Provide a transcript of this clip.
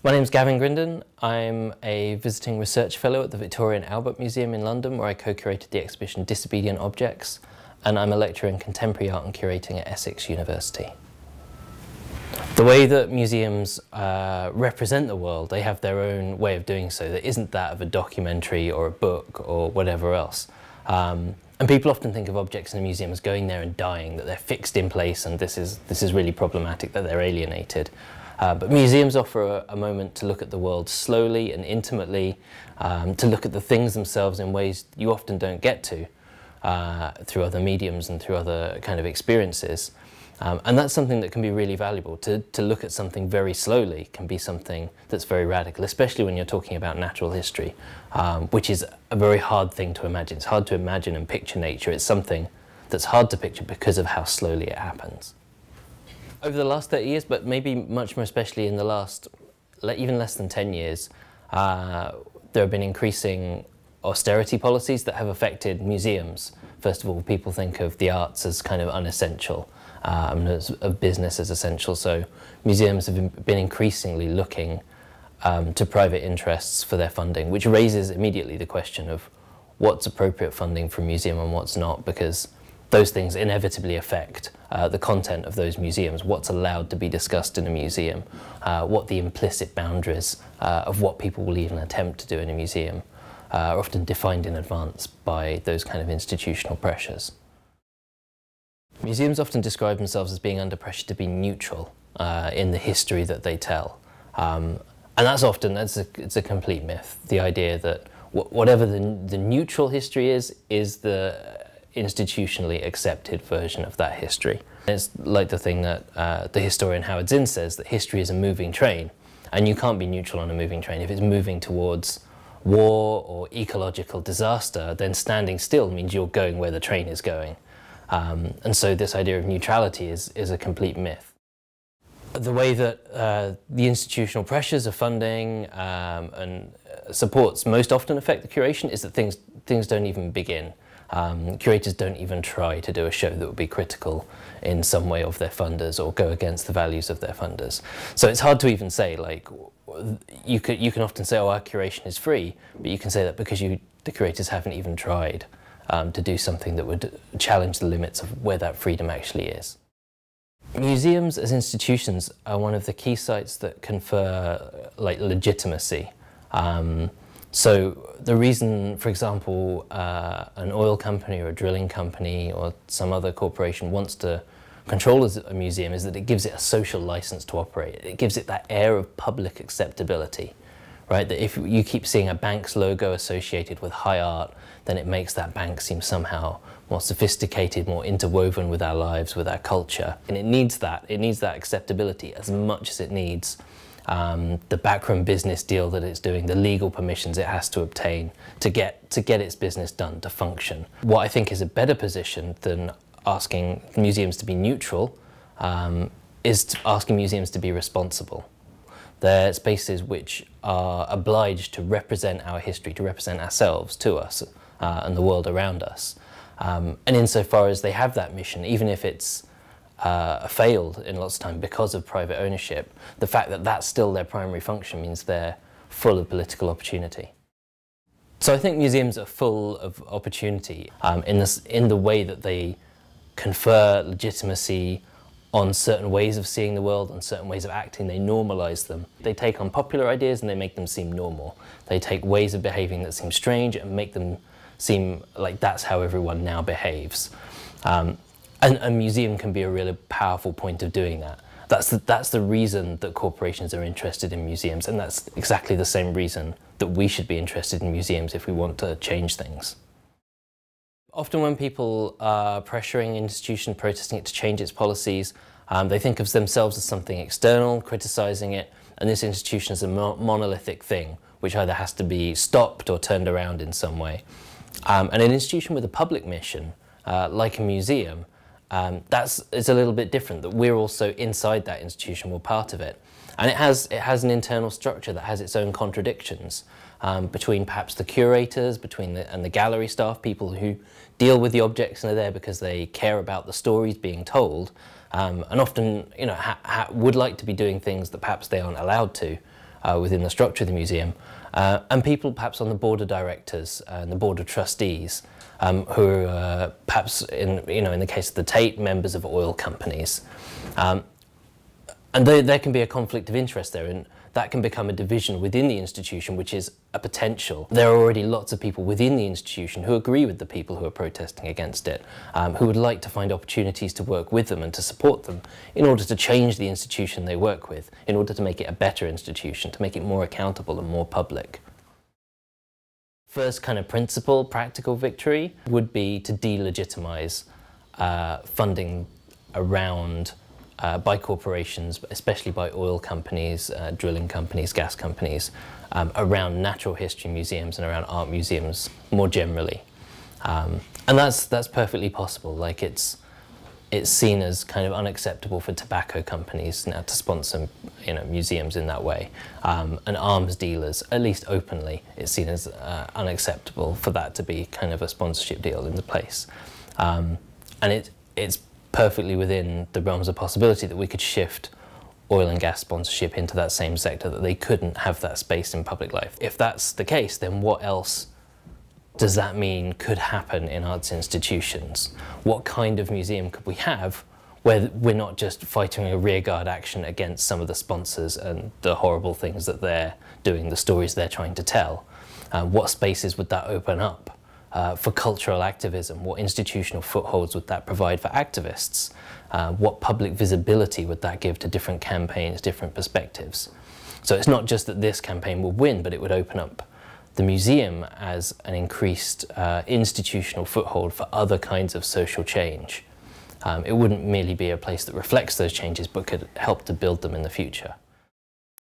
My name's Gavin Grindon. I'm a visiting research fellow at the Victoria and Albert Museum in London, where I co-curated the exhibition Disobedient Objects, and I'm a lecturer in contemporary art and curating at Essex University. The way that museums represent the world, they have their own way of doing so that isn't that of a documentary or a book or whatever else. And people often think of objects in a museum as going there and dying, that they're fixed in place, and this is really problematic, that they're alienated. But museums offer a moment to look at the world slowly and intimately, to look at the things themselves in ways you often don't get to through other mediums and through other kind of experiences. And that's something that can be really valuable. To look at something very slowly can be something that's very radical, especially when you're talking about natural history, which is a very hard thing to imagine. It's hard to imagine and picture nature. It's something that's hard to picture because of how slowly it happens. Over the last 30 years, but maybe much more especially in the last, even less than 10 years, there have been increasing austerity policies that have affected museums. First of all, people think of the arts as kind of unessential, of business as essential, so museums have been increasingly looking to private interests for their funding, which raises immediately the question of what's appropriate funding for a museum and what's not, because those things inevitably affect the content of those museums, what's allowed to be discussed in a museum, what the implicit boundaries of what people will even attempt to do in a museum are often defined in advance by those kind of institutional pressures. Museums often describe themselves as being under pressure to be neutral in the history that they tell. And that's often, it's a complete myth. The idea that whatever the neutral history is the institutionally accepted version of that history. It's like the thing that the historian Howard Zinn says, that history is a moving train, and you can't be neutral on a moving train. If it's moving towards war or ecological disaster, then standing still means you're going where the train is going. And so this idea of neutrality is a complete myth. The way that the institutional pressures of funding and supports most often affect the curation is that things don't even begin. Curators don't even try to do a show that would be critical in some way of their funders or go against the values of their funders. So it's hard to even say, like, you can often say, oh, our curation is free, but you can say that because the curators haven't even tried to do something that would challenge the limits of where that freedom actually is. Museums as institutions are one of the key sites that confer legitimacy. So the reason, for example, an oil company or a drilling company or some other corporation wants to control a museum is that it gives it a social license to operate. It gives it that air of public acceptability, right? That if you keep seeing a bank's logo associated with high art, then it makes that bank seem somehow more sophisticated, more interwoven with our lives, with our culture. And it needs that acceptability as much as it needs the backroom business deal that it's doing, the legal permissions it has to obtain to get its business done, to function. What I think is a better position than asking museums to be neutral is asking museums to be responsible. They're spaces which are obliged to represent our history, to represent ourselves to us and the world around us. And insofar as they have that mission, even if it's failed in lots of time because of private ownership, the fact that that's still their primary function means they're full of political opportunity. So I think museums are full of opportunity in the way that they confer legitimacy on certain ways of seeing the world, on certain ways of acting. They normalize them. They take unpopular ideas and they make them seem normal. They take ways of behaving that seem strange and make them seem like that's how everyone now behaves. And a museum can be a really powerful point of doing that. That's the reason that corporations are interested in museums, and that's exactly the same reason that we should be interested in museums if we want to change things. Often when people are pressuring an institution, protesting it to change its policies, they think of themselves as something external, criticizing it, and this institution is a monolithic thing, which either has to be stopped or turned around in some way. And an institution with a public mission, like a museum, it's a little bit different, that we're also inside that institution, we're part of it. And it has an internal structure that has its own contradictions between perhaps the curators, and the gallery staff, people who deal with the objects and are there because they care about the stories being told, and often would like to be doing things that perhaps they aren't allowed to, within the structure of the museum, and people perhaps on the board of directors and the board of trustees, who are perhaps, in the case of the Tate, members of oil companies. And there can be a conflict of interest there, and that can become a division within the institution, which is a potential. There are already lots of people within the institution who agree with the people who are protesting against it, who would like to find opportunities to work with them and to support them in order to change the institution they work with, in order to make it a better institution, to make it more accountable and more public. First kind of principle, practical victory, would be to delegitimize funding around by corporations, especially by oil companies, drilling companies, gas companies, around natural history museums and around art museums more generally. And that's perfectly possible. Like it's seen as kind of unacceptable for tobacco companies now to sponsor museums in that way. And arms dealers, at least openly, it's seen as unacceptable for that to be kind of a sponsorship deal in the place. And it's perfectly within the realms of possibility that we could shift oil and gas sponsorship into that same sector, that they couldn't have that space in public life. If that's the case, then what else does that mean could happen in arts institutions? What kind of museum could we have where we're not just fighting a rearguard action against some of the sponsors and the horrible things that they're doing, the stories they're trying to tell? What spaces would that open up for cultural activism? What institutional footholds would that provide for activists? What public visibility would that give to different campaigns, different perspectives? So it's not just that this campaign would win, but it would open up the museum as an increased institutional foothold for other kinds of social change. It wouldn't merely be a place that reflects those changes, but could help to build them in the future.